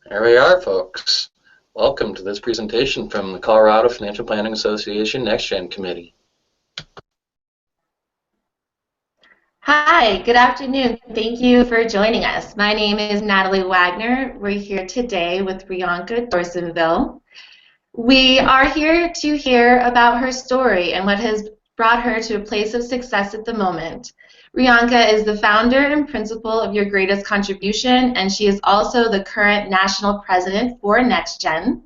Here we are, folks. Welcome to this presentation from the Colorado Financial Planning Association Next Gen Committee. Hi, good afternoon. Thank you for joining us. My name is Natalie Wagner. We're here today with Rianka Dorasinvil. We are here to hear about her story and what has brought her to a place of success at the moment. Rianka is the founder and principal of Your Greatest Contribution, and she is also the current national president for NextGen.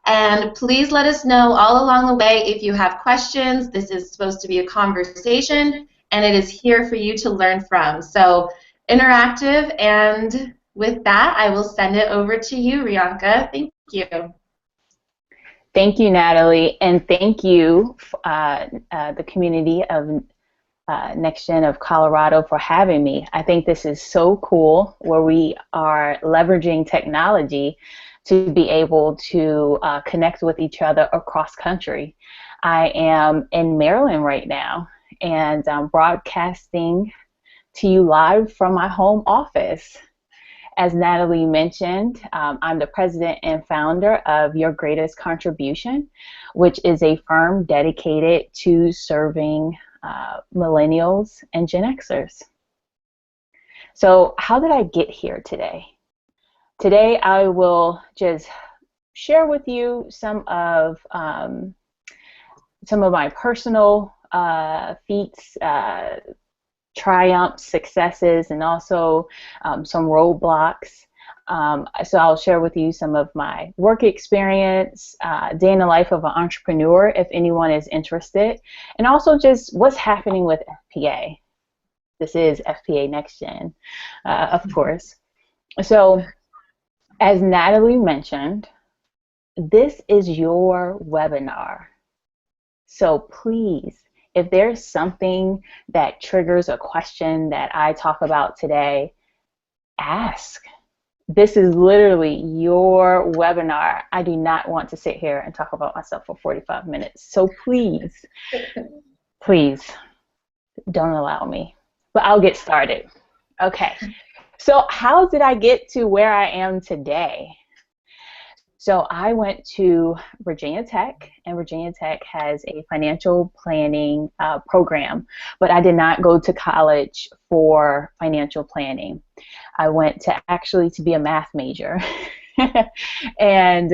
And please let us know all along the way if you have questions. This is supposed to be a conversation, and it is here for you to learn from. So interactive, and with that, I will send it over to you, Rianka. Thank you. Thank you, Natalie, and thank you, the community of NextGen of Colorado, for having me. I think this is so cool, where we are leveraging technology to be able to connect with each other across country. I am in Maryland right now, and I'm broadcasting to you live from my home office. As Natalie mentioned, I'm the president and founder of Your Greatest Contribution, which is a firm dedicated to serving millennials and Gen Xers. So how did I get here today? Today I will just share with you some of my personal feats, triumphs, successes, and also some roadblocks. So I'll share with you some of my work experience, day in the life of an entrepreneur if anyone is interested, and also just what's happening with FPA. This is FPA NextGen, of course. So as Natalie mentioned, this is your webinar. So please, if there's something that triggers a question that I talk about today, ask. This is literally your webinar. I do not want to sit here and talk about myself for 45 minutes. So please, please don't allow me. But I'll get started. Okay. So how did I get to where I am today? So I went to Virginia Tech, and Virginia Tech has a financial planning program, but I did not go to college for financial planning. I went to actually to be a math major and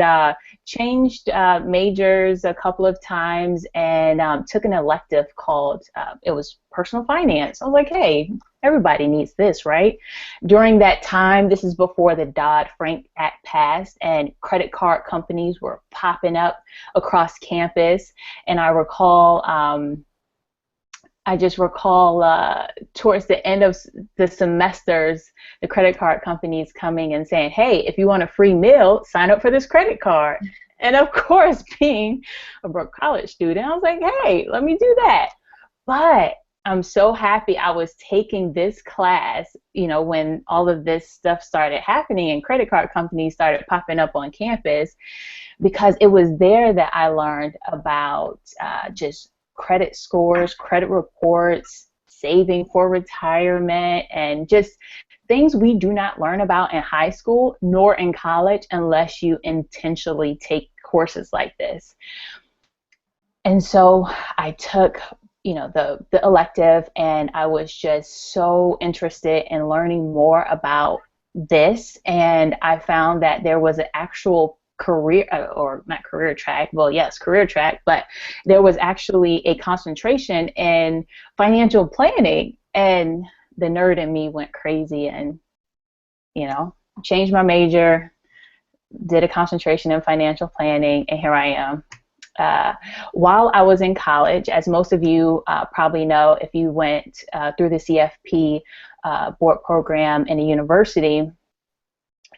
changed majors a couple of times, and took an elective called, it was personal finance. I was like, hey, everybody needs this, right? During that time, this is before the Dodd-Frank Act passed, and credit card companies were popping up across campus. And I recall, I just recall towards the end of the semesters, the credit card companies coming and saying, hey, if you want a free meal, sign up for this credit card. And of course, being a broke college student, I was like, hey, let me do that. But I'm so happy I was taking this class, you know, when all of this stuff started happening and credit card companies started popping up on campus, because it was there that I learned about just credit scores, credit reports, saving for retirement, and just things we do not learn about in high school nor in college unless you intentionally take courses like this. And so I took, you know, the elective, and I was just so interested in learning more about this, and I found that there was an actual career, or not career track, well, yes, career track, but there was actually a concentration in financial planning, and the nerd in me went crazy and, you know, changed my major, did a concentration in financial planning, and here I am. While I was in college, as most of you probably know, if you went through the CFP board program in a university,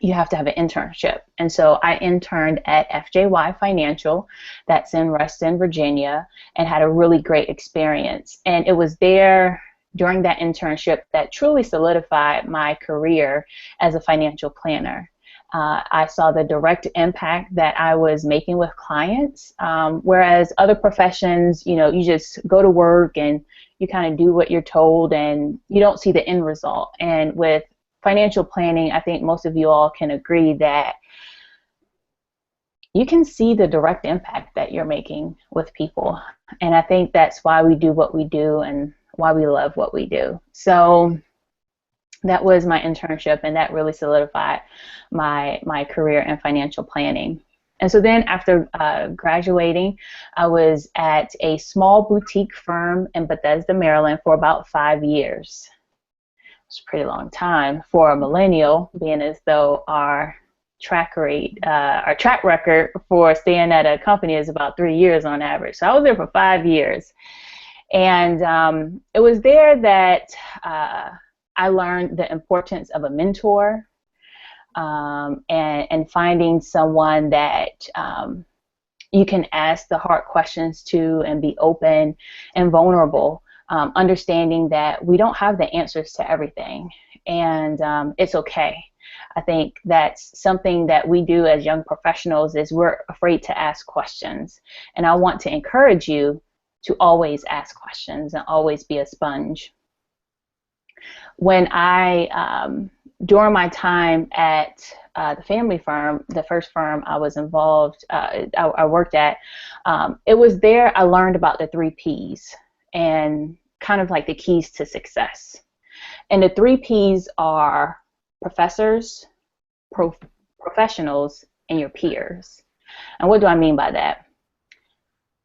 you have to have an internship. And so I interned at FJY Financial, that's in Reston, Virginia, and had a really great experience. And it was there during that internship that truly solidified my career as a financial planner. I saw the direct impact that I was making with clients, whereas other professions, you know, you just go to work and you kind of do what you're told and you don't see the end result. And with financial planning, I think most of you all can agree that you can see the direct impact that you're making with people. And I think that's why we do what we do and why we love what we do. So that was my internship, and that really solidified my career in financial planning. And so then after graduating, I was at a small boutique firm in Bethesda, Maryland for about 5 years. It's a pretty long time for a millennial, being as though our track record for staying at a company is about 3 years on average. So I was there for 5 years. And it was there that I learned the importance of a mentor, and finding someone that you can ask the hard questions to and be open and vulnerable, understanding that we don't have the answers to everything, and it's okay. I think that's something that we do as young professionals is we're afraid to ask questions, and I want to encourage you to always ask questions and always be a sponge. When during my time at the family firm, the first firm I was involved, I worked at, it was there I learned about the 3 Ps and kind of like the keys to success. And the 3 Ps are professors, professionals, and your peers. And what do I mean by that?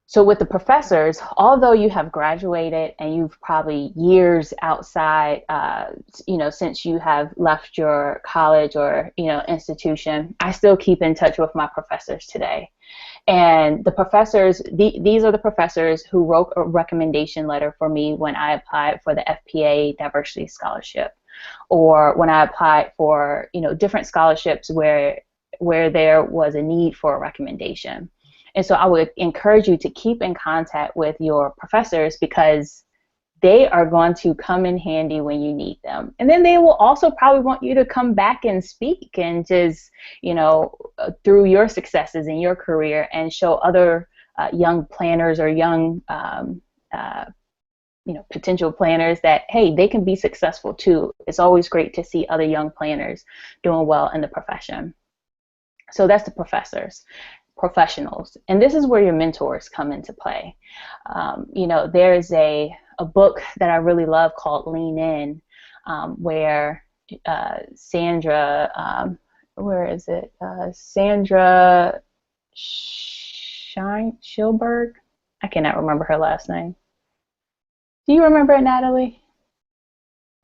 So with the professors, although you have graduated and you've probably years outside, since you have left your college or, institution, I still keep in touch with my professors today. And the professors, these are the professors who wrote a recommendation letter for me when I applied for the FPA Diversity Scholarship, or when I applied for, different scholarships where there was a need for a recommendation. And so I would encourage you to keep in contact with your professors, because they are going to come in handy when you need them. And then they will also probably want you to come back and speak and just, through your successes in your career, and show other young planners or young, potential planners that, hey, they can be successful too. It's always great to see other young planners doing well in the profession. So that's the professionals. And this is where your mentors come into play. There's a book that I really love called Lean In, where Sandra, Sandra Schilberg? I cannot remember her last name. Do you remember it, Natalie?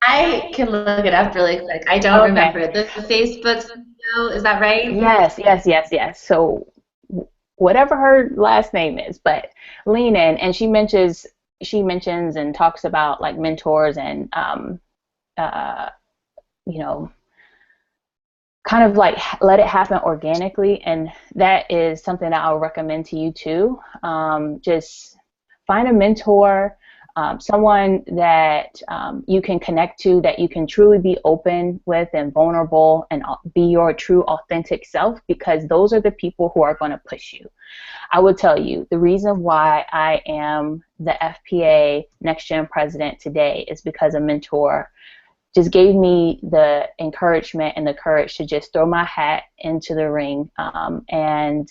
I can look it up really quick. I don't remember it. The Facebook video, is that right? Yes. So whatever her last name is, but Lean In, and she mentions and talks about like mentors and kind of like let it happen organically, and that is something that I'll recommend to you too. Just find a mentor, someone that you can connect to, that you can truly be open with and vulnerable and be your true authentic self, because those are the people who are going to push you. I will tell you, the reason why I am the FPA Next Gen president today is because a mentor just gave me the encouragement and the courage to just throw my hat into the ring and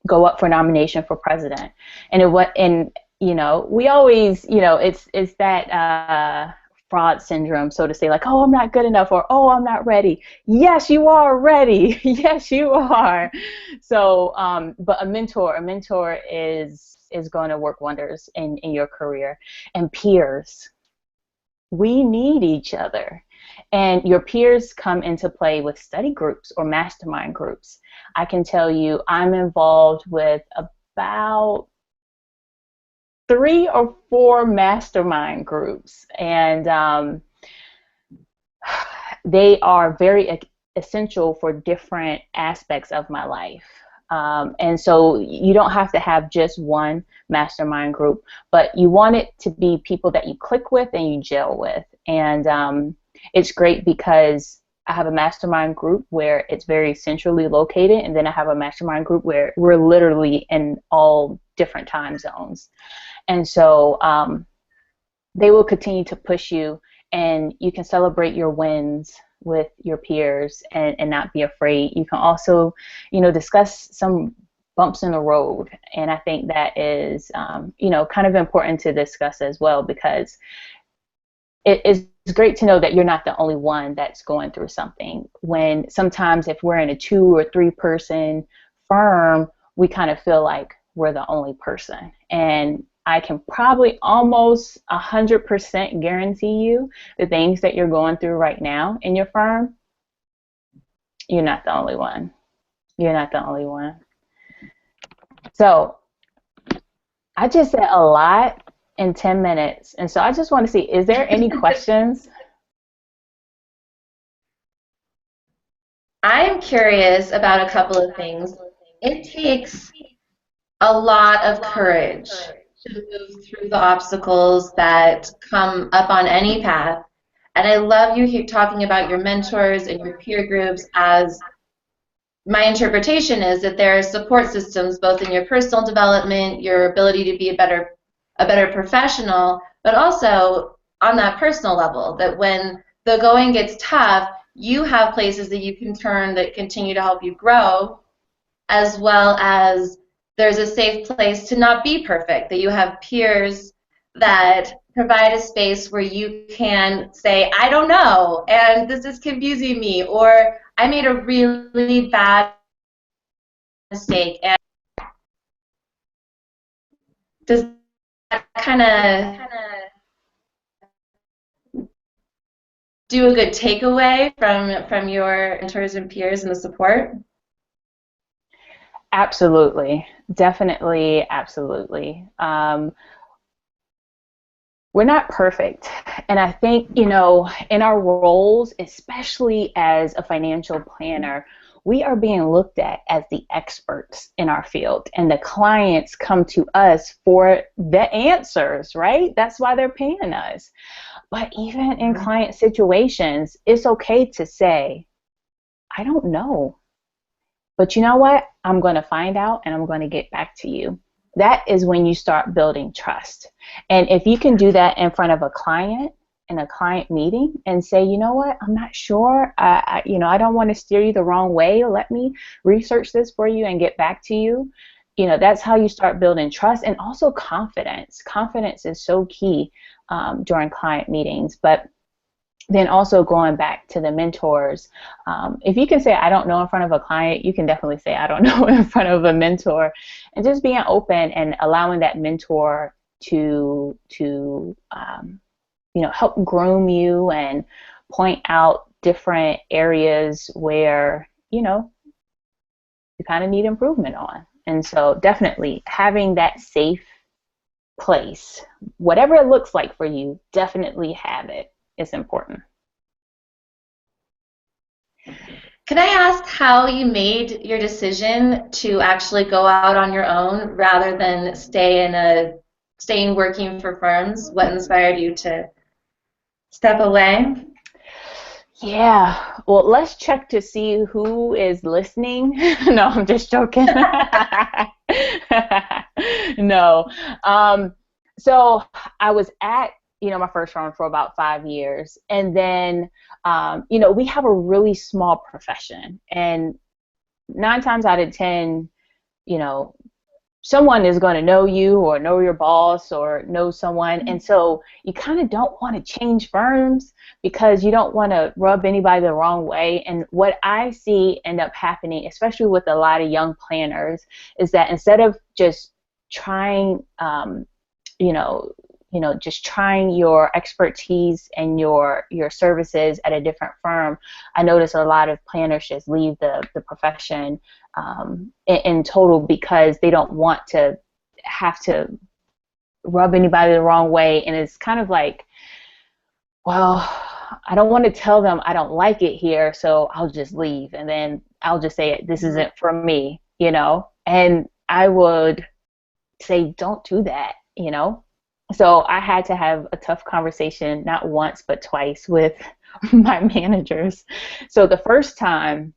go up for nomination for president. And we always, it's that fraud syndrome, so to say, like, oh, I'm not good enough, or oh, I'm not ready. Yes, you are ready. Yes, you are. So, but a mentor is going to work wonders in your career. And peers, we need each other. And your peers come into play with study groups or mastermind groups. I can tell you I'm involved with about 3 or 4 mastermind groups, and they are very essential for different aspects of my life. And so you don't have to have just one mastermind group, but you want it to be people that you click with and you gel with. And it's great because I have a mastermind group where it's very centrally located, and then I have a mastermind group where we're literally in all different time zones. And so they will continue to push you, and you can celebrate your wins with your peers and not be afraid. You can also, discuss some bumps in the road. And I think that is, kind of important to discuss as well, because it is great to know that you're not the only one that's going through something. When sometimes if we're in a 2 or 3 person firm, we kind of feel like we're the only person. And I can probably almost 100% guarantee you the things that you're going through right now in your firm, you're not the only one. You're not the only one. So I just said a lot in 10 minutes. And so I just want to see, is there any questions? I'm curious about a couple of things. It takes a lot of courage to move through the obstacles that come up on any path. And I love you here talking about your mentors and your peer groups, as my interpretation is that there are support systems both in your personal development, your ability to be a better professional, but also on that personal level, that when the going gets tough, you have places that you can turn that continue to help you grow, as well as there's a safe place to not be perfect, that you have peers that provide a space where you can say, I don't know, and this is confusing me, or I made a really bad mistake. And does that kind of do a good takeaway from your mentors and peers and the support? Absolutely. Definitely, absolutely. We're not perfect. And I think, in our roles, especially as a financial planner, we are being looked at as the experts in our field. And the clients come to us for the answers, right? That's why they're paying us. But even in client situations, it's okay to say, I don't know. But you know what? I'm going to find out and I'm going to get back to you. That is when you start building trust. And if you can do that in front of a client in a client meeting and say, you know what, I'm not sure. I don't want to steer you the wrong way. Let me research this for you and get back to you. That's how you start building trust, and also confidence. Confidence is so key during client meetings. But then also going back to the mentors, if you can say I don't know in front of a client, you can definitely say I don't know in front of a mentor, and just being open and allowing that mentor to help groom you and point out different areas where you kind of need improvement on. And so definitely having that safe place, whatever it looks like for you, definitely have it. Is important. Can I ask how you made your decision to actually go out on your own rather than staying working for firms? What inspired you to step away? Yeah, well, let's check to see who is listening. No, I'm just joking. No. So I was at my first firm for about 5 years. And then, we have a really small profession. And 9 times out of 10, someone is going to know you or know your boss or know someone. And so you kind of don't want to change firms because you don't want to rub anybody the wrong way. And what I see end up happening, especially with a lot of young planners, is that instead of just trying, just trying your expertise and your services at a different firm, I notice a lot of planners just leave the profession in total because they don't want to have to rub anybody the wrong way. And it's kind of like, well, I don't want to tell them I don't like it here, so I'll just leave. And then I'll just say, this isn't for me, And I would say, don't do that, So I had to have a tough conversation, not once, but twice with my managers. So the first time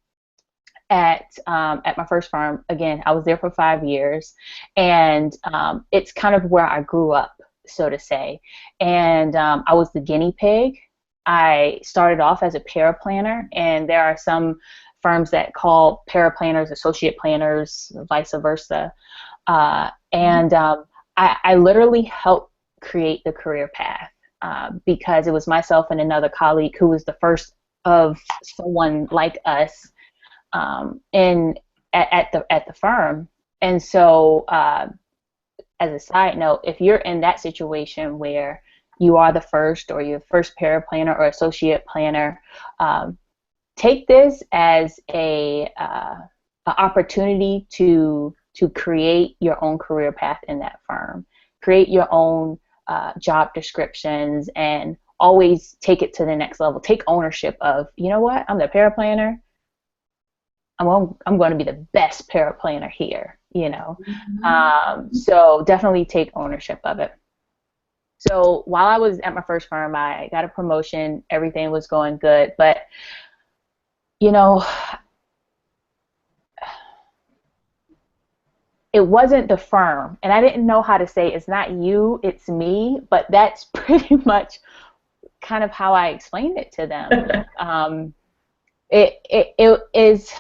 at my first firm, again, I was there for 5 years, and it's kind of where I grew up, so to say. And I was the guinea pig I started off as a paraplanner, and there are some firms that call paraplanners associate planners, vice versa. I literally helped create the career path because it was myself and another colleague who was the first of someone like us at the firm. And so, as a side note, if you're in that situation where you are the first, or you're first paraplanner or associate planner, take this as a opportunity to create your own career path in that firm. Create your own job descriptions, and always take it to the next level. Take ownership of, you know what, I'm the paraplanner. I'm going to be the best paraplanner here, you know. So definitely take ownership of it. So while I was at my first firm, I got a promotion. Everything was going good, but you know, it wasn't the firm, and I didn't know how to say it's not you, it's me, but that's pretty much kind of how I explained it to them. It is,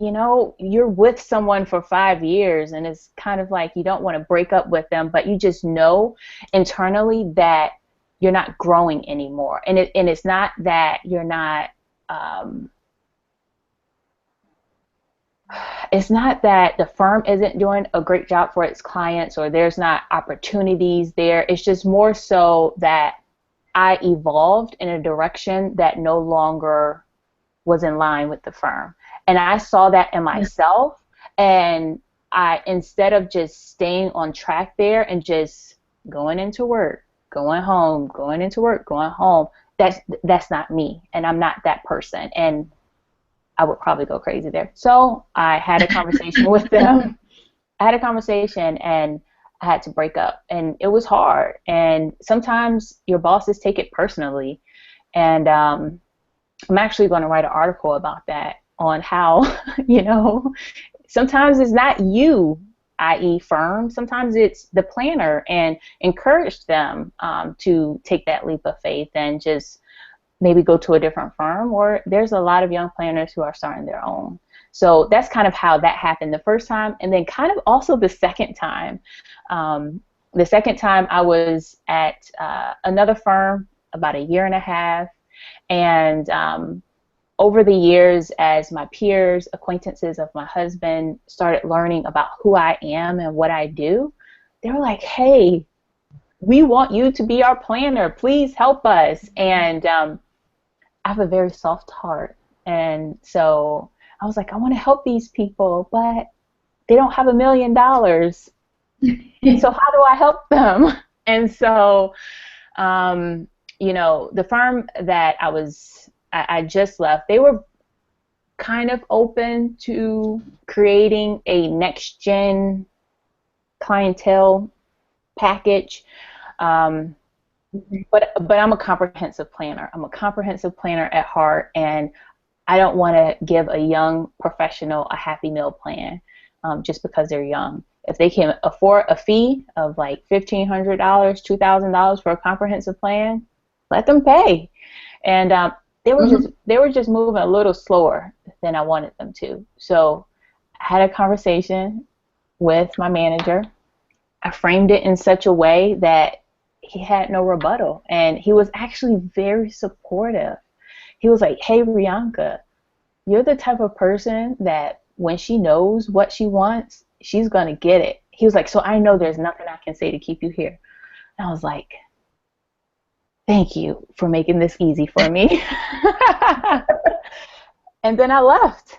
you know, you're with someone for 5 years, and it's kind of like you don't want to break up with them, but you just know internally that you're not growing anymore, and it's not that you're not. It's not that the firm isn't doing a great job for its clients, or there's not opportunities there. It's just more so that I evolved in a direction that no longer was in line with the firm. And I saw that in myself, and instead of just staying on track there and just going into work, going home, going into work, going home, that's not me, and I'm not that person. And I would probably go crazy there. So I had a conversation with them. I had a conversation, and I had to break up, and it was hard. And sometimes your bosses take it personally, and I'm actually going to write an article about that, on how, you know, sometimes it's not you, i.e. firm, sometimes it's the planner, and encourage them to take that leap of faith and just maybe go to a different firm. Or there's a lot of young planners who are starting their own. So that's kind of how that happened the first time, and then kind of also the second time. The second time I was at another firm about 1.5 years, and over the years, as my peers, acquaintances of my husband started learning about who I am and what I do, they were like, hey, we want you to be our planner. Please help us. And I have a very soft heart, and so I was like, I want to help these people, but they don't have $1 million. So how do I help them? And so, you know, the firm that I just left, they were kind of open to creating a next-gen clientele package. But I'm a comprehensive planner. I'm a comprehensive planner at heart, and I don't want to give a young professional a Happy Meal plan just because they're young. If they can afford a fee of like $1,500, $2,000 for a comprehensive plan, let them pay. And they were just moving a little slower than I wanted them to. So I had a conversation with my manager. I framed it in such a way that he had no rebuttal, and he was actually very supportive. He was like, hey, Rianka, you're the type of person that when she knows what she wants, she's going to get it. He was like, so I know there's nothing I can say to keep you here. And I was like, thank you for making this easy for me. And then I left.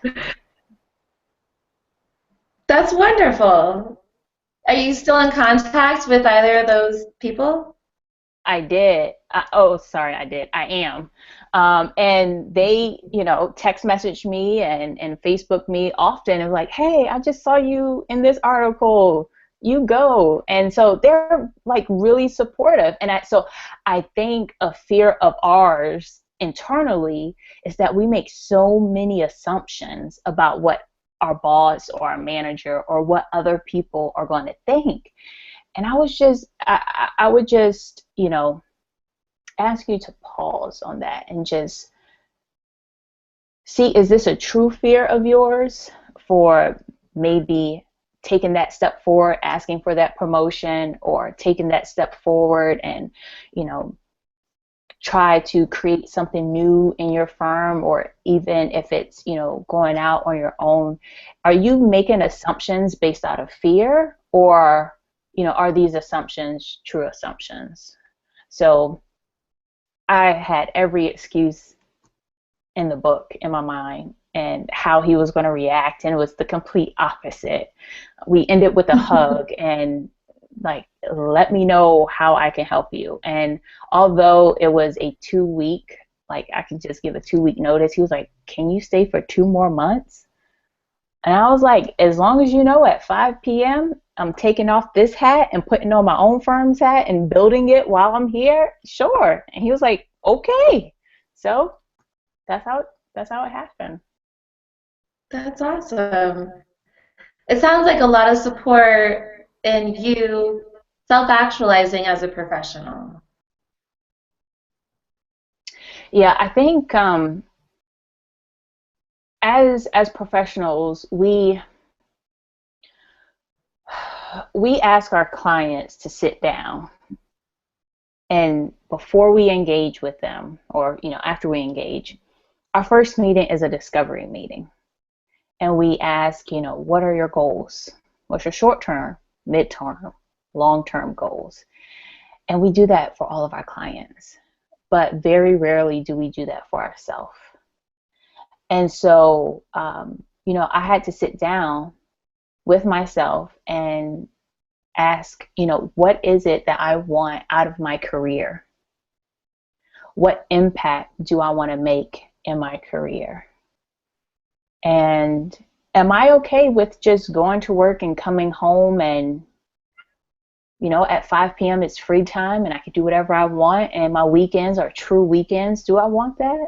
That's wonderful. Are you still in contact with either of those people? I did. I am. And they, you know, text message me and Facebook me often, and like, hey, I just saw you in this article. You go. And so they're like really supportive. And so I think a fear of ours internally is that we make so many assumptions about what our boss or our manager or what other people are going to think. And I would just, you know, ask you to pause on that and just see, is this a true fear of yours for maybe taking that step forward, asking for that promotion, or taking that step forward and, you know, try to create something new in your firm, or even if it's, you know, going out on your own? Are you making assumptions based out of fear, or, you know, are these assumptions true assumptions? So I had every excuse in the book in my mind and how he was going to react, and it was the complete opposite. We ended with a hug and like, let me know how I can help you. And although it was a 2-week, like I could just give a 2-week notice, he was like, can you stay for 2 more months? And I was like, as long as you know at 5 p.m. I'm taking off this hat and putting on my own firm's hat and building it while I'm here, sure. And he was like, okay. So that's how it happened. That's awesome. It sounds like a lot of support in you self-actualizing as a professional. Yeah, I think as professionals, we ask our clients to sit down, and before we engage with them, or, you know, after we engage, our first meeting is a discovery meeting. And we ask, you know, what are your goals? What's your short-term, mid-term, long-term goals? And we do that for all of our clients. But very rarely do we do that for ourselves. And so, you know, I had to sit down with myself and ask, you know, what is it that I want out of my career? What impact do I want to make in my career? And am I okay with just going to work and coming home and, you know, at 5 p.m. it's free time and I can do whatever I want and my weekends are true weekends? Do I want that?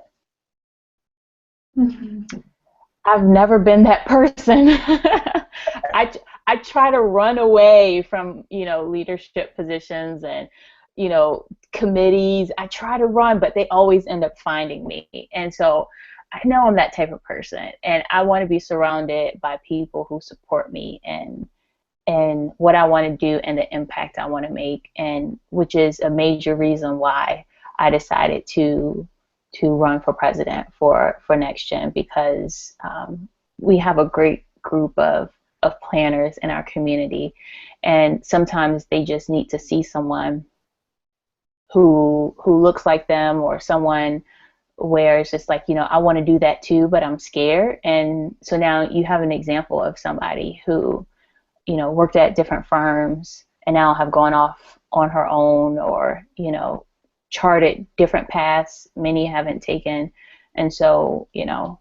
Mm-hmm. I've never been that person. I try to run away from, you know, leadership positions and, you know, committees. I try to run, but they always end up finding me. And so I know I'm that type of person, and I want to be surrounded by people who support me and what I want to do and the impact I want to make, and which is a major reason why I decided to run for president for NextGen, because we have a great group of planners in our community, and sometimes they just need to see someone who looks like them, or someone where it's just like, you know, I want to do that too, but I'm scared. And so now you have an example of somebody who, you know, worked at different firms and now have gone off on her own, or, you know, charted different paths many haven't taken. And so, you know,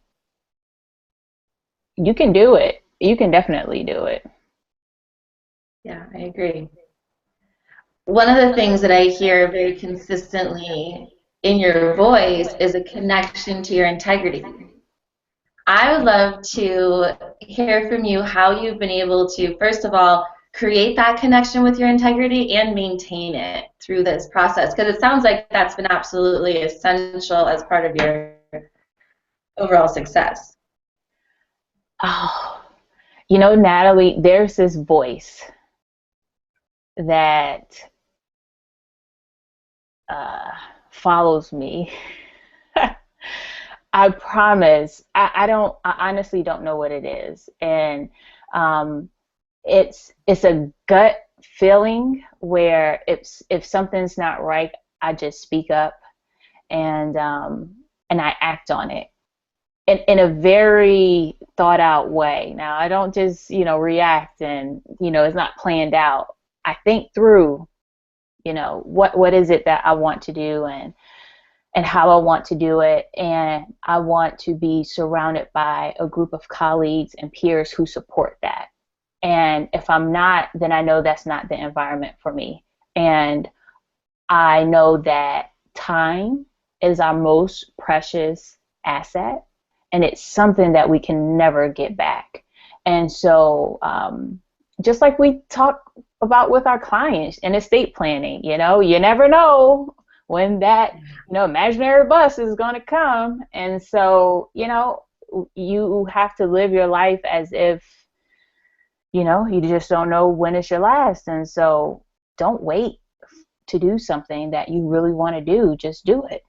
you can do it. You can definitely do it. Yeah, I agree. One of the things that I hear very consistently in your voice is a connection to your integrity. I would love to hear from you how you've been able to, first of all, create that connection with your integrity and maintain it through this process, because it sounds like that's been absolutely essential as part of your overall success. Oh, you know, Natalie, there's this voice that follows me. I promise. I honestly don't know what it is, and it's a gut feeling where if something's not right, I just speak up, and I act on it in a very thought out way. Now I don't just, you know, react and, you know, it's not planned out. I think through, you know, what is it that I want to do, and how I want to do it, and I want to be surrounded by a group of colleagues and peers who support that. And if I'm not, then I know that's not the environment for me. And I know that time is our most precious asset, and it's something that we can never get back. And so just like we talk about with our clients in estate planning, you know, you never know when that, imaginary bus is going to come. And so, you have to live your life as if, you just don't know when it's your last. And so don't wait to do something that you really want to do. Just do it.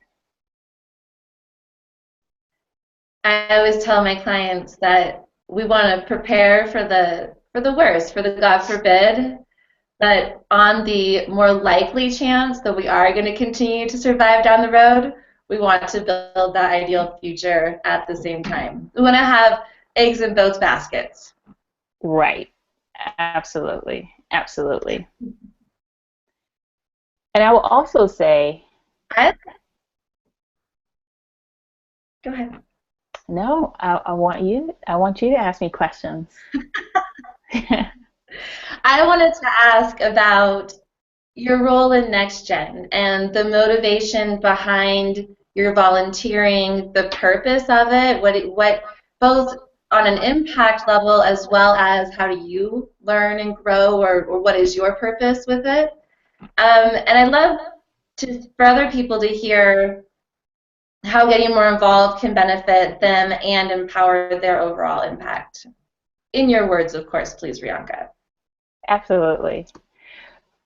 I always tell my clients that we want to prepare for the worst, for the God forbid, but on the more likely chance that we are going to continue to survive down the road, we want to build that ideal future at the same time. We want to have eggs in both baskets. Right. Absolutely. Absolutely. And I will also say, go ahead. No, I want you to ask me questions. I wanted to ask about your role in NextGen and the motivation behind your volunteering, the purpose of it, what both on an impact level as well as how do you learn and grow, or what is your purpose with it. And I'd love for other people to hear how getting more involved can benefit them and empower their overall impact. In your words, of course, please, Rianka. Absolutely.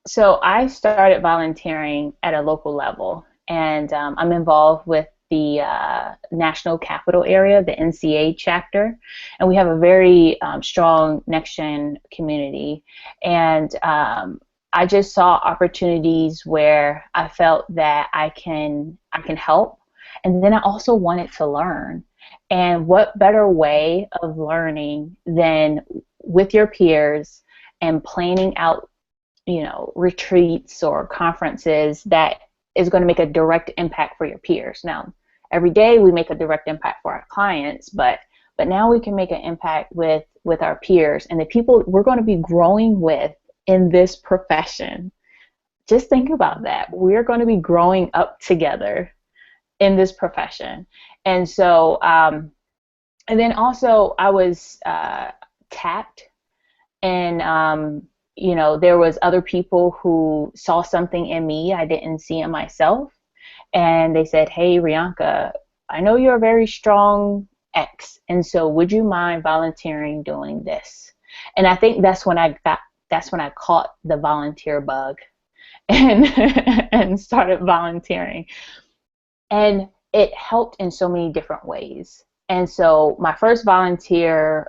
So I started volunteering at a local level, and I'm involved with the National Capital Area, the NCA chapter, and we have a very strong NextGen community. And I just saw opportunities where I felt that I can help, and then I also wanted to learn. And what better way of learning than with your peers and planning out retreats or conferences that is going to make a direct impact for your peers. Now, every day we make a direct impact for our clients, but now we can make an impact with our peers and the people we're going to be growing with in this profession. Just think about that. We're going to be growing up together in this profession. And so, and then also I was tapped, and there was other people who saw something in me I didn't see in myself, and they said, "Hey, Rianka, I know you're a very strong X, and so would you mind volunteering doing this?" And I think that's when I caught the volunteer bug, and and started volunteering, and it helped in so many different ways. And so my first volunteer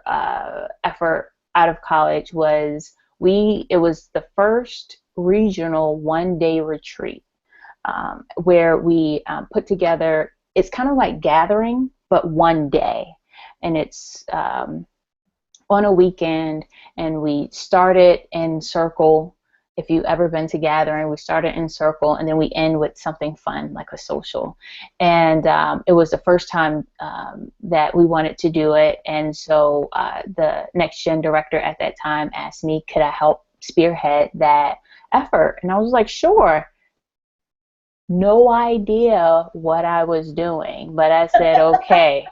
effort out of college was it was the first regional one-day retreat where we put together, it's kind of like gathering, but one day. And it's on a weekend, and we started in circle. If you've ever been to gathering, we started in circle, and then we end with something fun, like a social. And it was the first time that we wanted to do it. And so the NextGen director at that time asked me, could I help spearhead that effort? And I was like, sure. No idea what I was doing, but I said, okay.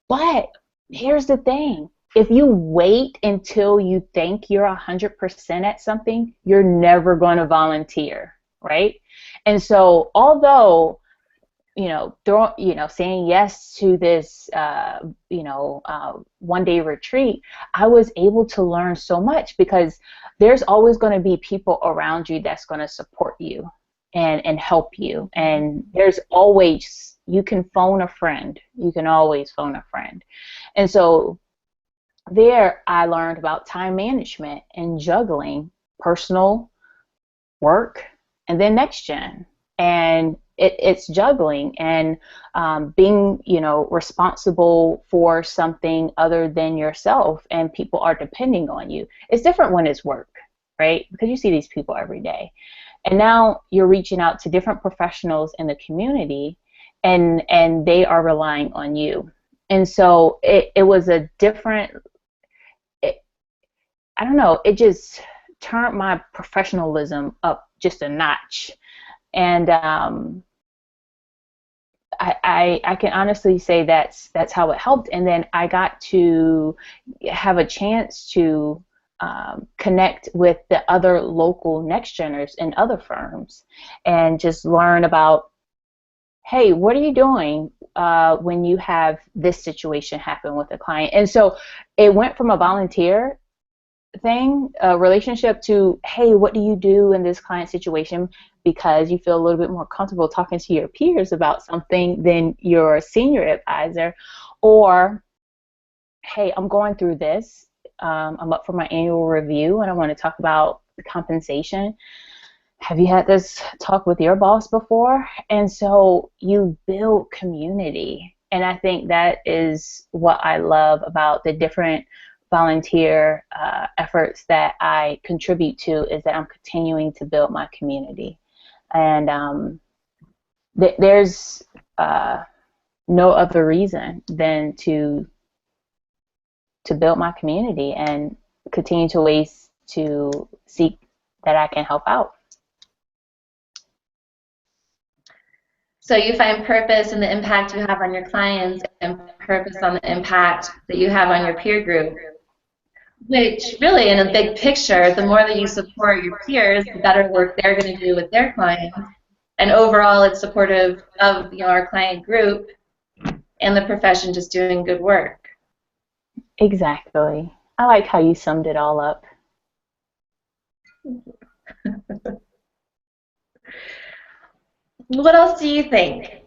But here's the thing. If you wait until you think you're 100% at something, you're never going to volunteer, right? And so, although, saying yes to this, one-day retreat, I was able to learn so much, because there's always going to be people around you that's going to support you and help you. And there's always, you can phone a friend. You can always phone a friend. And so, there I learned about time management and juggling personal work and then NextGen. And it's juggling and being, responsible for something other than yourself, and people are depending on you. It's different when it's work, right? Because you see these people every day. And now you're reaching out to different professionals in the community, and they are relying on you. And so it was a different, I don't know, it just turned my professionalism up just a notch. And I can honestly say that's how it helped. And then I got to have a chance to connect with the other local next geners in other firms and just learn about, hey, what are you doing when you have this situation happen with a client? And so it went from a volunteer thing, a relationship, to, hey, what do you do in this client situation? Because you feel a little bit more comfortable talking to your peers about something than your senior advisor. Or, hey, I'm going through this. I'm up for my annual review and I want to talk about the compensation. Have you had this talk with your boss before? And so you build community. And I think that is what I love about the different volunteer efforts that I contribute to, is that I'm continuing to build my community. And there's no other reason than to build my community and continue to ways to seek that I can help out. So you find purpose in the impact you have on your clients and purpose on the impact that you have on your peer group, which really, in a big picture, the more that you support your peers, the better work they're going to do with their clients. And overall, it's supportive of our client group and the profession just doing good work. Exactly. I like how you summed it all up. What else do you think?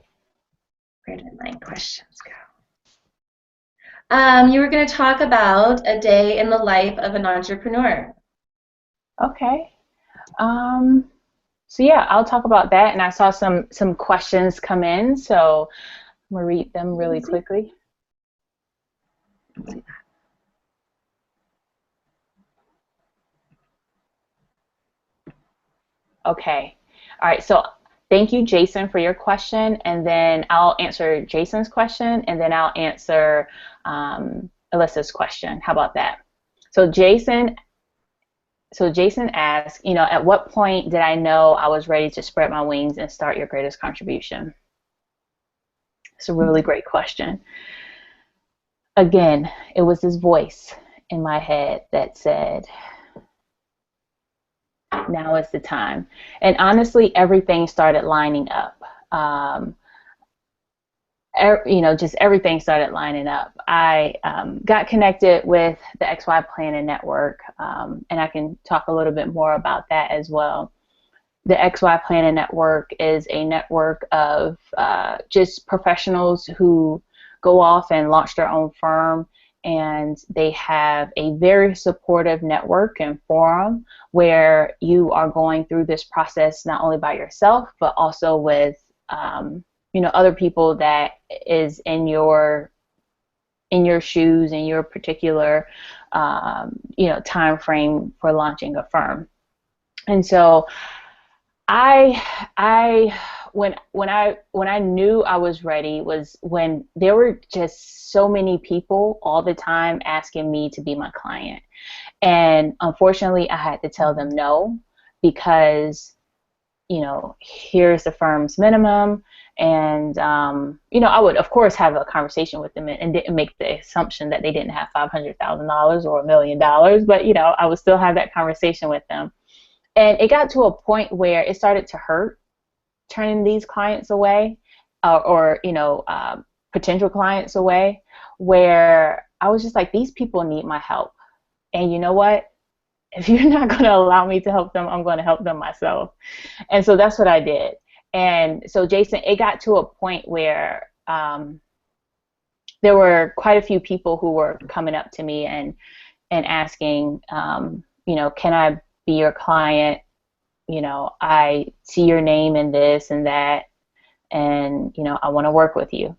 Where did my questions go? You were going to talk about a day in the life of an entrepreneur. Okay. So yeah, I'll talk about that. And I saw some questions come in, so I'm going to read them really quickly. Okay. All right. So thank you, Jason, for your question. And then I'll answer Jason's question, and then I'll answer Alyssa's question. How about that? So Jason asked, at what point did I know I was ready to spread my wings and start Your Greatest Contribution? It's a really great question. Again, it was this voice in my head that said, now is the time. And honestly, everything started lining up. Just everything started lining up. I got connected with the XY Planning Network, and I can talk a little bit more about that as well. The XY Planning Network is a network of just professionals who go off and launch their own firm, and they have a very supportive network and forum where you are going through this process not only by yourself, but also with other people that is in your shoes, in your particular time frame for launching a firm. And so when I knew I was ready was when there were just so many people all the time asking me to be my client. And unfortunately, I had to tell them no, because here's the firm's minimum. And I would of course have a conversation with them and didn't make the assumption that they didn't have $500,000 or $1 million, but I would still have that conversation with them. And it got to a point where it started to hurt turning these clients away, or potential clients away, where I was just like, these people need my help. And you know what? If you're not going to allow me to help them, I'm going to help them myself. And so that's what I did. And so, Jason, it got to a point where there were quite a few people who were coming up to me and asking, can I be your client? I see your name in this and that, and I want to work with you.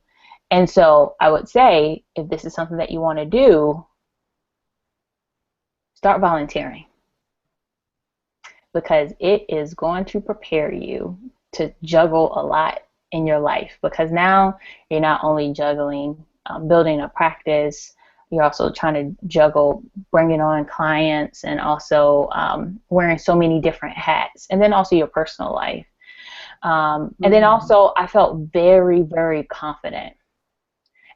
And so I would say, if this is something that you want to do, start volunteering, because it is going to prepare you to juggle a lot in your life, because now you're not only juggling building a practice, you're also trying to juggle bringing on clients and also wearing so many different hats, and then also your personal life. And then also I felt very, very confident.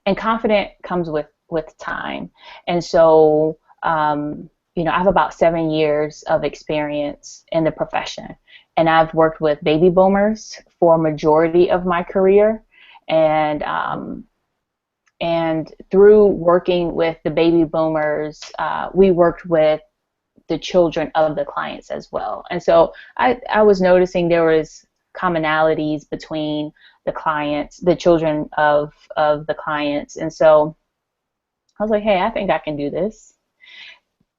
And confident comes with time. And so I have about 7 years of experience in the profession, and I've worked with baby boomers for a majority of my career, and through working with the baby boomers, we worked with the children of the clients as well. And so I was noticing there was commonalities between the clients, the children of the clients. And so I was like, hey, I think I can do this.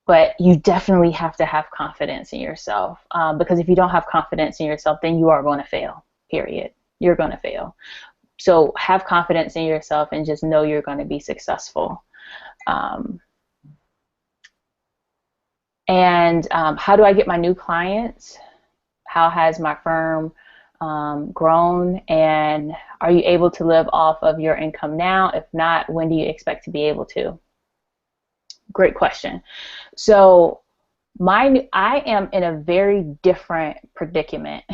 But you definitely have to have confidence in yourself, because if you don't have confidence in yourself, then you are going to fail, period. You're going to fail. So have confidence in yourself and just know you're going to be successful. How do I get my new clients? How has my firm grown? And are you able to live off of your income now? If not, when do you expect to be able to? Great question. So I am in a very different predicament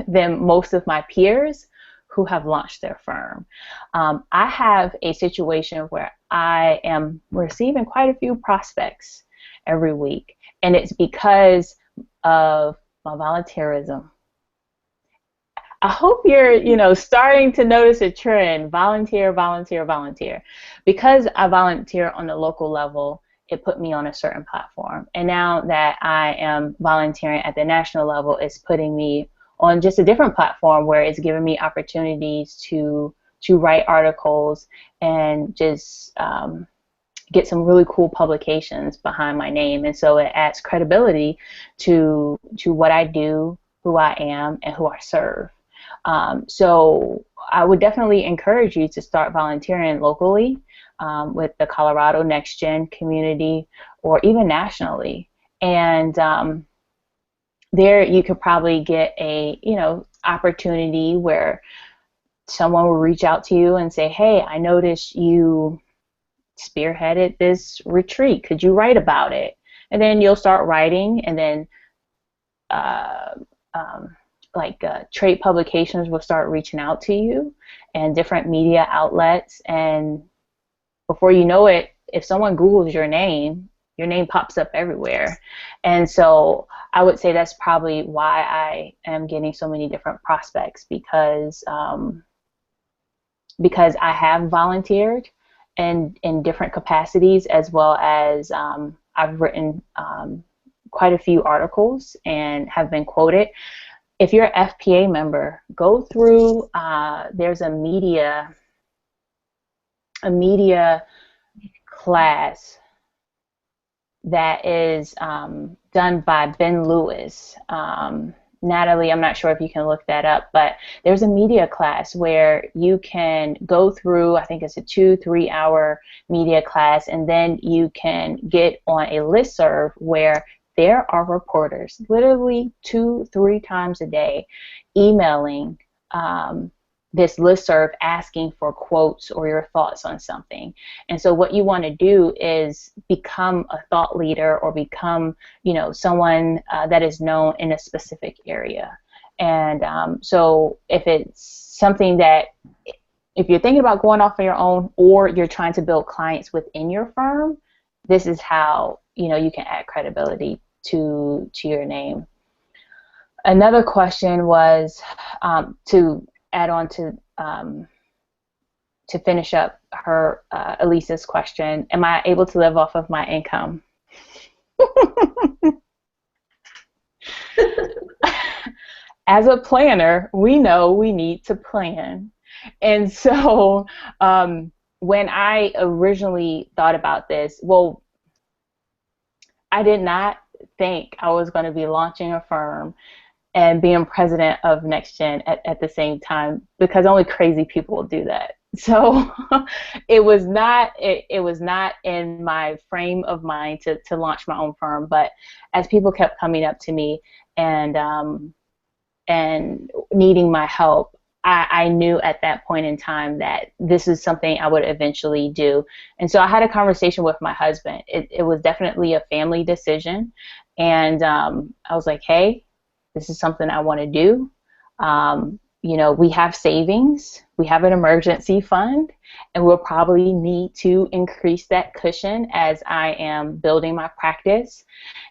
than most of my peers who have launched their firm. I have a situation where I am receiving quite a few prospects every week, and it's because of my volunteerism. I hope you're, starting to notice a trend: volunteer, volunteer, volunteer. Because I volunteer on the local level, it put me on a certain platform. And now that I am volunteering at the national level, it's putting me on just a different platform where it's giving me opportunities to write articles and just get some really cool publications behind my name. And so it adds credibility to what I do, who I am, and who I serve. So I would definitely encourage you to start volunteering locally with the Colorado Next Gen community, or even nationally. And there you could probably get a opportunity where someone will reach out to you and say, hey, I noticed you spearheaded this retreat. Could you write about it? And then you'll start writing, and then trade publications will start reaching out to you, and different media outlets. And before you know it, if someone Googles your name pops up everywhere. And so I would say that's probably why I am getting so many different prospects, because I have volunteered in different capacities, as well as I've written quite a few articles and have been quoted. If you're an FPA member, go through, there's a media class that is done by Ben Lewis. Natalie, I'm not sure if you can look that up, but there's a media class where you can go through, I think it's a 2-3 hour media class, and then you can get on a listserv where there are reporters literally 2-3 times a day emailing this listserv asking for quotes or your thoughts on something. And so what you want to do is become a thought leader, or become, someone that is known in a specific area. And so if it's something that, if you're thinking about going off on your own, or you're trying to build clients within your firm, this is how, you can add credibility to your name. Another question was to add on to finish up her Elisa's question: am I able to live off of my income? As a planner, we know we need to plan. And so when I originally thought about this, well, I did not think I was going to be launching a firm and being president of NextGen at the same time, because only crazy people will do that. So it was not in my frame of mind to launch my own firm. But as people kept coming up to me and needing my help, I knew at that point in time that this is something I would eventually do. And so I had a conversation with my husband. It was definitely a family decision. And I was like, hey, this is something I want to do. you know, we have savings, we have an emergency fund, and we'll probably need to increase that cushion as I am building my practice.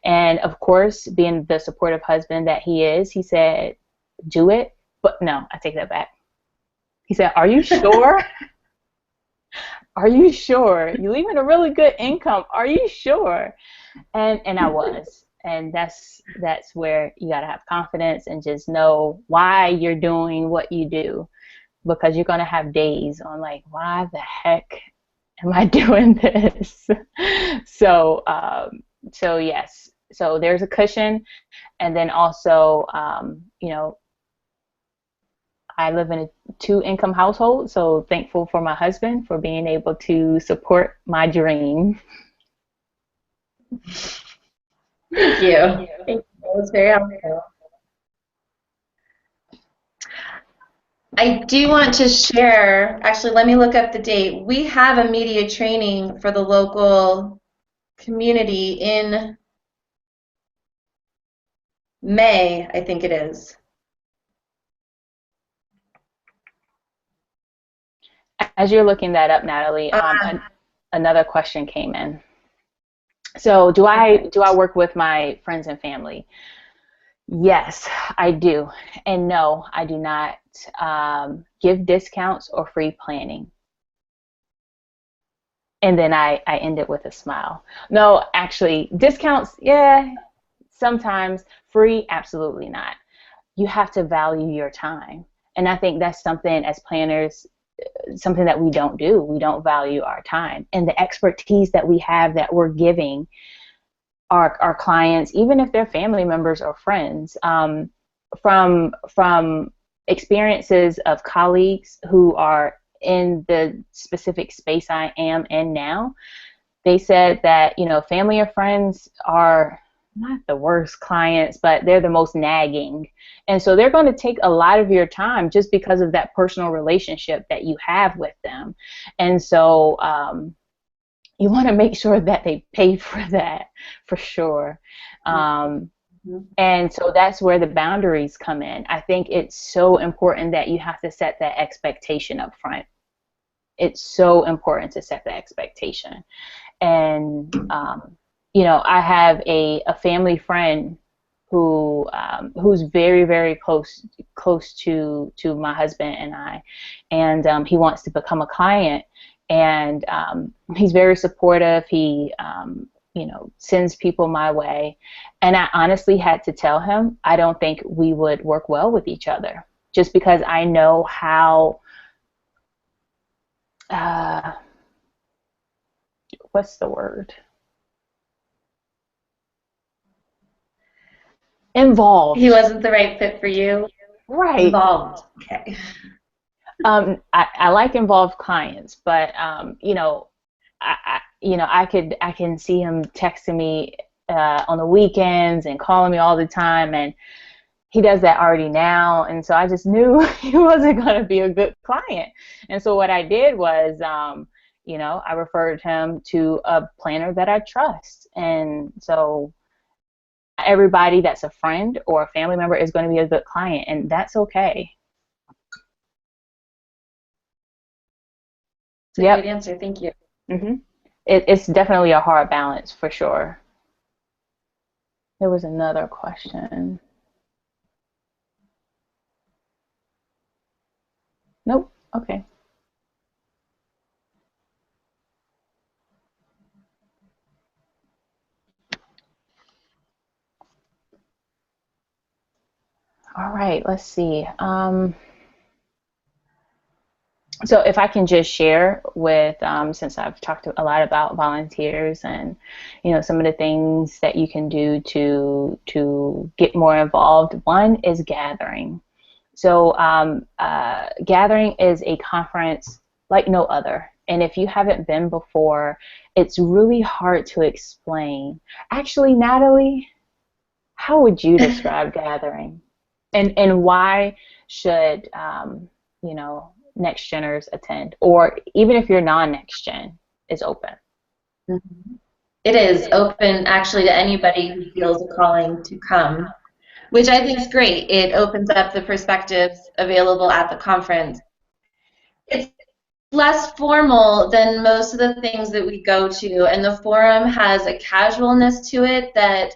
And of course, being the supportive husband that he is, he said, do it. But no, I take that back. He said, are you sure? Are you sure? You're leaving a really good income. Are you sure? And I was. And that's where you got to have confidence and just know why you're doing what you do, because you're going to have days on like, why the heck am I doing this? So so yes, so there's a cushion. And then also, you know, I live in a 2-income household, so thankful for my husband for being able to support my dream. Thank you. Thank you. That was very helpful. I do want to share, actually, let me look up the date. We have a media training for the local community in May, I think it is. As you're looking that up, Natalie, another question came in. So do I work with my friends and family? Yes, I do. And no, I do not give discounts or free planning. And then I end it with a smile. No, actually, discounts, yeah, sometimes. Free, absolutely not. You have to value your time. And I think that's something as planners, something that we don't do. We don't value our time. And the expertise that we have that we're giving our clients, even if they're family members or friends, from experiences of colleagues who are in the specific space I am in now, they said that, you know, family or friends are not the worst clients, but they're the most nagging. And so they're going to take a lot of your time just because of that personal relationship that you have with them. And so you want to make sure that they pay for that, for sure. And so that's where the boundaries come in. I think it's so important that you have to set that expectation up front. It's so important to set the expectation. And, you know, I have a family friend who's very, very close to my husband and I, and he wants to become a client, and he's very supportive. He you know, sends people my way, and I honestly had to tell him I don't think we would work well with each other, just because I know how what's the word? Involved. He wasn't the right fit for you? Right. Involved. Okay. I like involved clients, but you know, I can see him texting me on the weekends and calling me all the time, and he does that already now, and so I just knew he wasn't going to be a good client. And so what I did was, you know, I referred him to a planner that I trust, and so everybody that's a friend or a family member is going to be a good client, and that's okay. That's a good answer. Thank you. It's definitely a hard balance, for sure. There was another question. Nope. Okay. All right. Let's see. So if I can just share with, since I've talked a lot about volunteers and, you know, some of the things that you can do to get more involved. One is gathering. So gathering is a conference like no other. And if you haven't been before, it's really hard to explain. Actually, Natalie, how would you describe gathering? And why should, you know, next geners attend, or even if you're non-next gen, is open? It is open actually to anybody who feels a calling to come. which I think is great. It opens up the perspectives available at the conference. It's less formal than most of the things that we go to, and the forum has a casualness to it that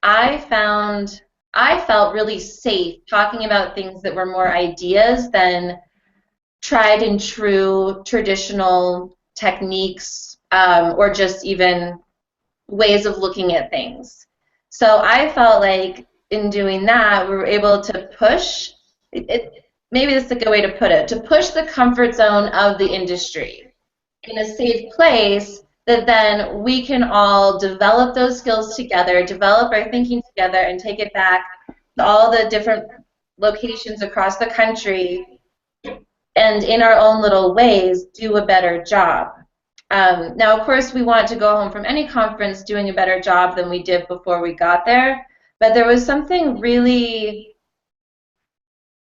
I felt really safe talking about things that were more ideas than tried and true traditional techniques, or just even ways of looking at things. So I felt like in doing that, we were able to push, maybe that's a good way to put it, to push the comfort zone of the industry in a safe place that then we can all develop those skills together, develop our thinking together, and take it back to all the different locations across the country and in our own little ways do a better job. Now, of course, we want to go home from any conference doing a better job than we did before we got there, but there was something really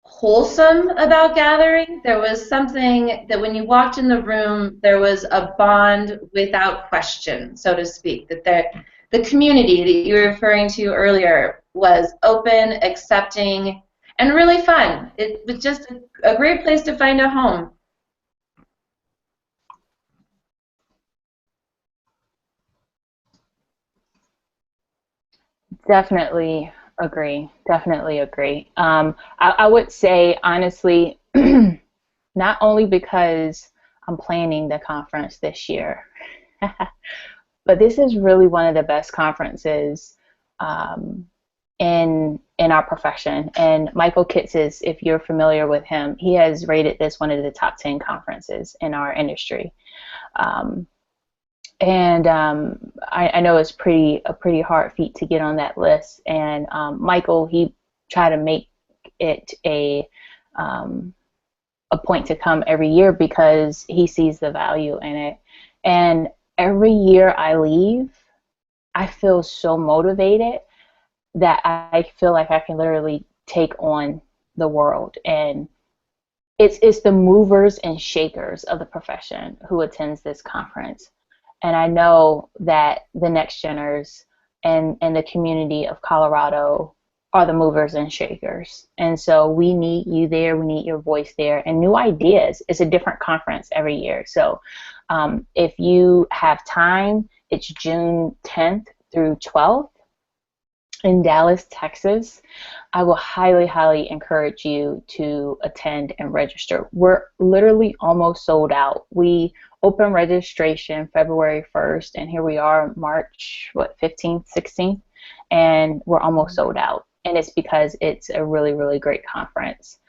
wholesome about gathering. There was something that when you walked in the room, there was a bond without question, so to speak, that the community that you were referring to earlier was open, accepting, and really fun. It was just a great place to find a home. Definitely agree. Definitely agree. I would say, honestly, not only because I'm planning the conference this year, but this is really one of the best conferences in our profession. And Michael Kitts is, if you're familiar with him, he has rated this one of the top 10 conferences in our industry. I know it's a pretty hard feat to get on that list. And Michael, he tried to make it a point to come every year because he sees the value in it. And every year I leave, I feel so motivated that I feel like I can literally take on the world. And it's the movers and shakers of the profession who attends this conference. And I know that the next geners and the community of Colorado are the movers and shakers. And so we need you there. We need your voice there. And new ideas. It's a different conference every year. So if you have time, it's June 10th through 12th in Dallas, Texas. I will highly, highly encourage you to attend and register. We're literally almost sold out. We open registration February 1st, and here we are March, 15th, 16th, and we're almost sold out. And it's because it's a really, really great conference.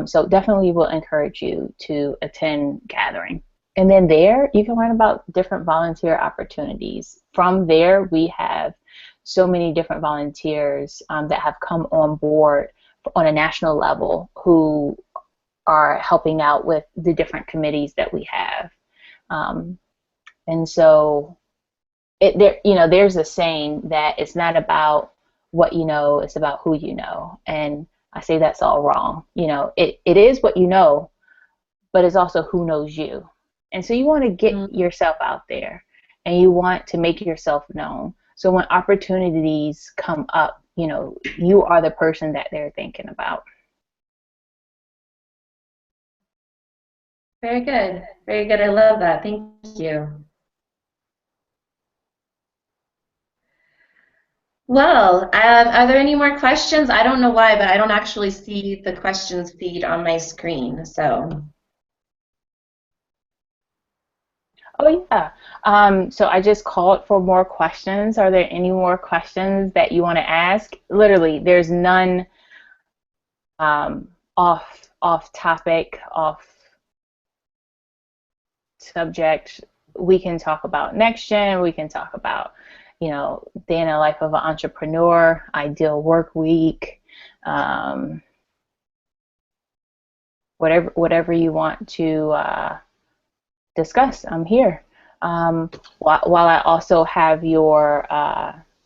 So definitely will encourage you to attend Gathering. And then there, you can learn about different volunteer opportunities. From there, we have so many different volunteers that have come on board on a national level who are helping out with the different committees that we have. And so there's a saying that it's not about what you know, it's about who you know. And I say that's all wrong. It is what you know, but it's also who knows you. And so you want to get yourself out there and you want to make yourself known. So when opportunities come up, you are the person that they're thinking about. Very good. Very good. I love that. Thank you. Well, are there any more questions? I don't know why, but I don't actually see the questions feed on my screen. So. Oh, yeah. So I just called for more questions. Are there any more questions that you want to ask? Literally, there's none off topic, off subject. We can talk about next gen. We can talk about, day in the life of an entrepreneur, ideal work week, whatever you want to discuss. I'm here. While I also have your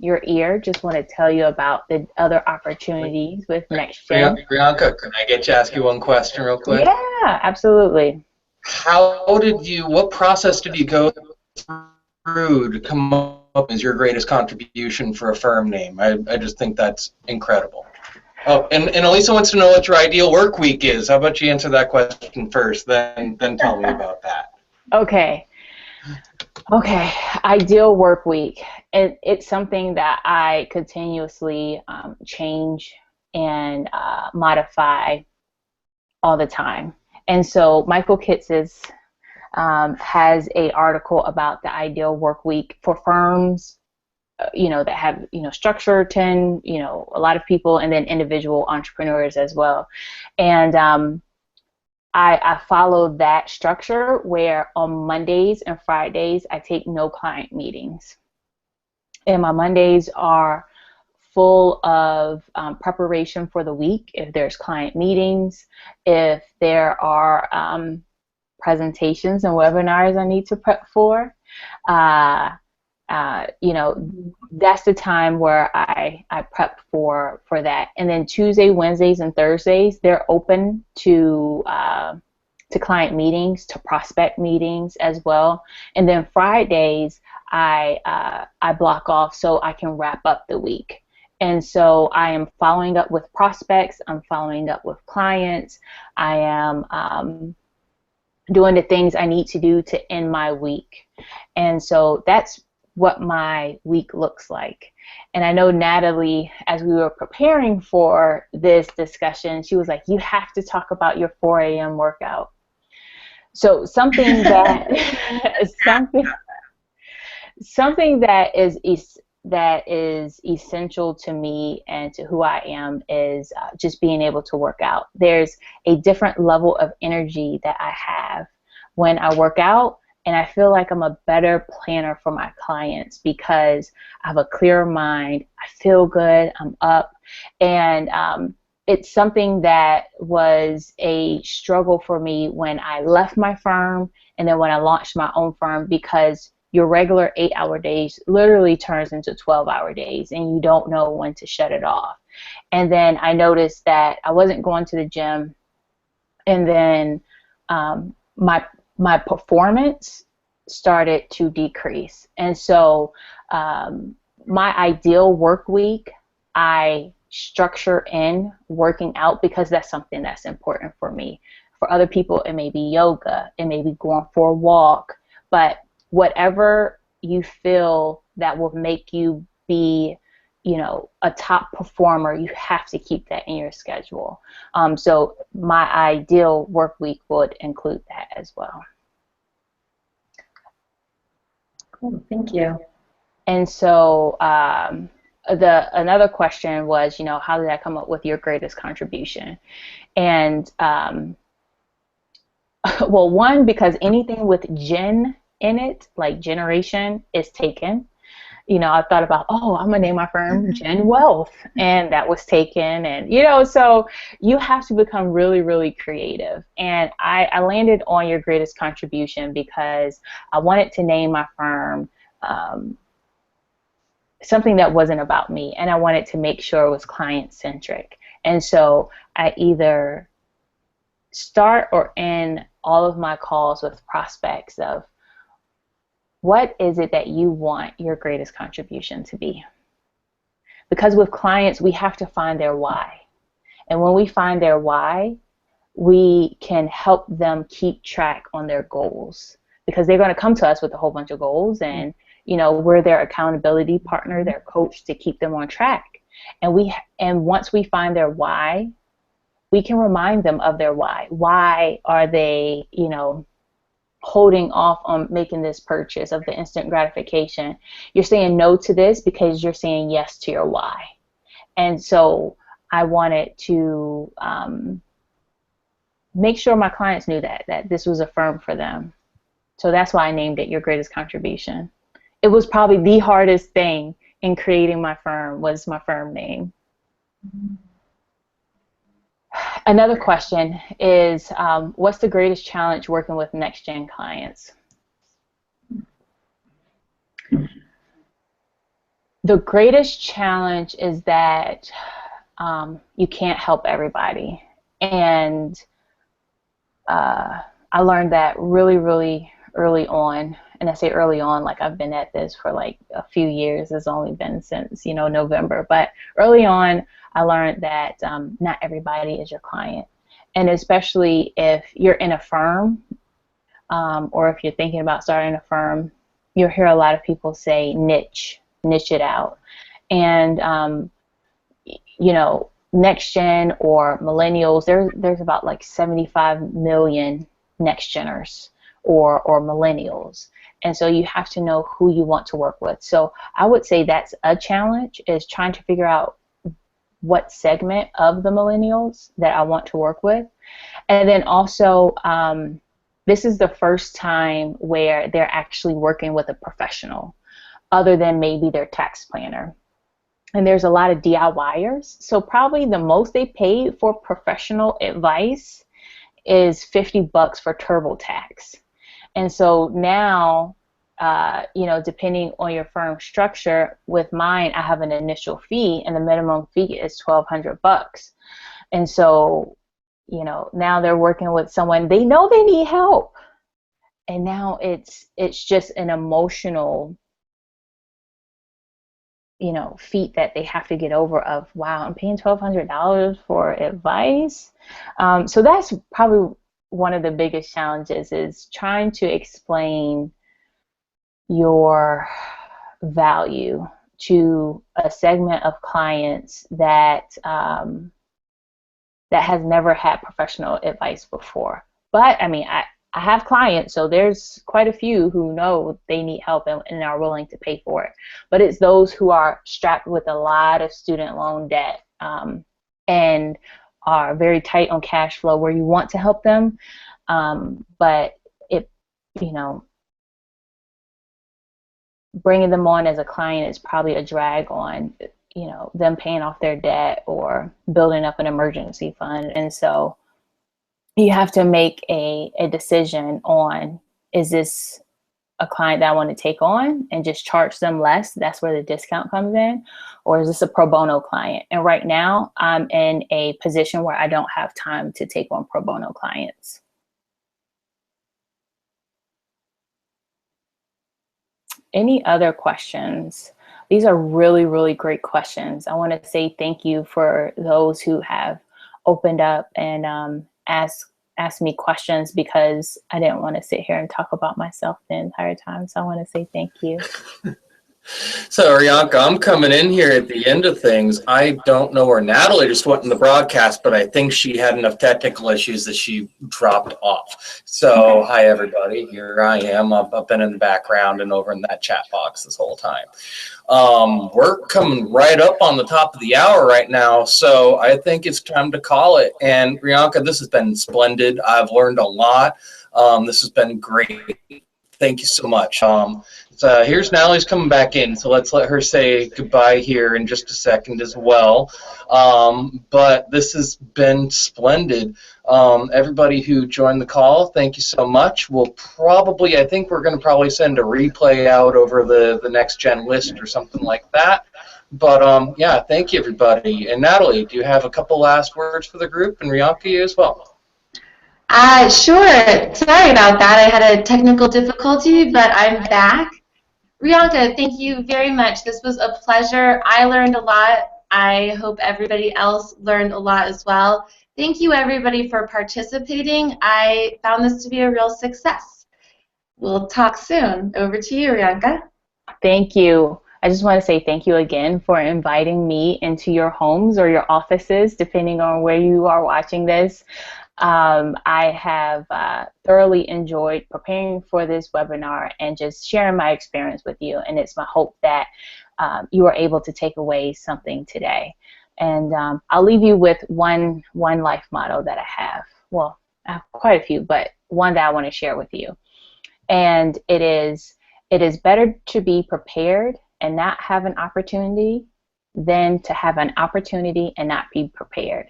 ear, just want to tell you about the other opportunities with Next Gen. Rianka, can I ask you one question real quick? Yeah, absolutely. What process did you go through to come up as your greatest contribution for a firm name? I just think that's incredible. Oh, and Elisa wants to know what your ideal work week is. How about you answer that question first, then tell me about that. Okay. Okay. Ideal work week. It's something that I continuously change and modify all the time. And so Michael Kitces has a article about the ideal work week for firms, that have, structure, 10, a lot of people, and then individual entrepreneurs as well. And I follow that structure where on Mondays and Fridays, I take no client meetings. And my Mondays are full of preparation for the week. If there's client meetings, if there are presentations and webinars I need to prep for, that's the time where I prep for that. And then Tuesday, Wednesdays, and Thursdays, they're open to client meetings, to prospect meetings as well. And then Fridays, I block off so I can wrap up the week. And so I am following up with prospects. I'm following up with clients. I am doing the things I need to do to end my week. And so that's what my week looks like. And I know Natalie, as we were preparing for this discussion, she was like, you have to talk about your 4 a.m. workout. So something that something that is essential to me and to who I am is just being able to work out. There's a different level of energy that I have when I work out, and I feel like I'm a better planner for my clients because I have a clearer mind, I feel good, I'm up, and it's something that was a struggle for me when I left my firm and then when I launched my own firm, because your regular 8-hour days literally turns into 12-hour days and you don't know when to shut it off. And then I noticed that I wasn't going to the gym, and then my performance started to decrease. And so my ideal work week, I structure in working out because that's something that's important for me. For other people, it may be yoga, it may be going for a walk, but whatever you feel that will make you be, a top performer, you have to keep that in your schedule. So my ideal work week would include that as well. Cool, thank you. And so another question was, how did I come up with your greatest contribution? And well, one, because anything with gen in it, like generation, is taken. I thought about, I'm gonna name my firm Gen Wealth, and that was taken. And so you have to become really, really creative. And I landed on your greatest contribution because I wanted to name my firm something that wasn't about me, and I wanted to make sure it was client-centric. And so I either start or end all of my calls with prospects of, what is it that you want your greatest contribution to be? Because with clients, we have to find their why. And when we find their why, we can help them keep track on their goals, because they're going to come to us with a whole bunch of goals, and we're their accountability partner, their coach, to keep them on track. And once we find their why, we can remind them of their why. Why are they, holding off on making this purchase of the instant gratification? You're saying no to this because you're saying yes to your why. And so I wanted to make sure my clients knew that this was a firm for them. So that's why I named it Your Greatest Contribution. It was probably the hardest thing in creating my firm, was my firm name. Another question is, what's the greatest challenge working with next-gen clients? The greatest challenge is that you can't help everybody. And I learned that really, really early on. and I say early on, like I've been at this for like a few years. It's only been since, November. But early on, I learned that not everybody is your client. And especially if you're in a firm, or if you're thinking about starting a firm, you'll hear a lot of people say niche it out. And, next gen or millennials, there's about like 75 million next geners or millennials. And so you have to know who you want to work with. So I would say that's a challenge, is trying to figure out what segment of the millennials that I want to work with. And then also, this is the first time where they're actually working with a professional other than maybe their tax planner. And there's a lot of DIYers. So probably the most they paid for professional advice is $50 for TurboTax. And so now, depending on your firm structure, with mine, I have an initial fee, and the minimum fee is $1,200. And so, now they're working with someone, they know they need help. And now it's just an emotional, feat that they have to get over of, wow, I'm paying $1,200 for advice. So that's probably one of the biggest challenges, is trying to explain your value to a segment of clients that that has never had professional advice before. But I mean, I have clients, so there's quite a few who know they need help and are willing to pay for it. But it's those who are strapped with a lot of student loan debt, and are very tight on cash flow, where you want to help them, but it, bringing them on as a client is probably a drag on, them paying off their debt or building up an emergency fund. And so you have to make a decision on, is this a client that I want to take on and just charge them less? That's where the discount comes in. Or is this a pro bono client? And right now I'm in a position where I don't have time to take on pro bono clients. Any other questions? These are really, really great questions. I want to say thank you for those who have opened up and asked me questions, because I didn't want to sit here and talk about myself the entire time. So I want to say thank you. So, Rianka, I'm coming in here at the end of things. I don't know where Natalie just went in the broadcast, but I think she had enough technical issues that she dropped off. So, hi, everybody. Here I am. I've been in the background and over in that chat box this whole time. We're coming right up on the top of the hour right now, so I think it's time to call it. And, Rianka, this has been splendid. I've learned a lot. This has been great. Thank you so much. So here's Natalie's coming back in, so let's let her say goodbye here in just a second as well. But this has been splendid. Everybody who joined the call, thank you so much. I think we're going to probably send a replay out over the next gen list or something like that. But yeah, thank you, everybody. And Natalie, do you have a couple last words for the group, and Rianka as well? Sure. Sorry about that. I had a technical difficulty, but I'm back. Rianka, thank you very much. This was a pleasure. I learned a lot. I hope everybody else learned a lot as well. Thank you, everybody, for participating. I found this to be a real success. We'll talk soon. Over to you, Rianka. Thank you. I just want to say thank you again for inviting me into your homes or your offices, depending on where you are watching this. I have thoroughly enjoyed preparing for this webinar and just sharing my experience with you, and it's my hope that you are able to take away something today. And I'll leave you with one life motto that I have. Well, I have quite a few, but one that I want to share with you. And it is better to be prepared and not have an opportunity than to have an opportunity and not be prepared.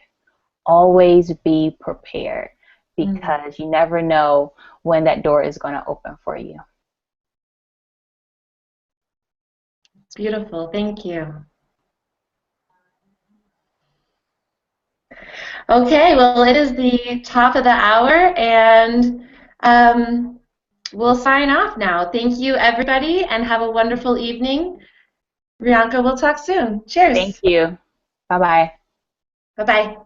Always be prepared, because you never know when that door is going to open for you. It's beautiful. Thank you. Okay, well, it is the top of the hour, and we'll sign off now. Thank you, everybody, and have a wonderful evening. Rianka, we'll talk soon. Cheers. Thank you. Bye-bye. Bye-bye.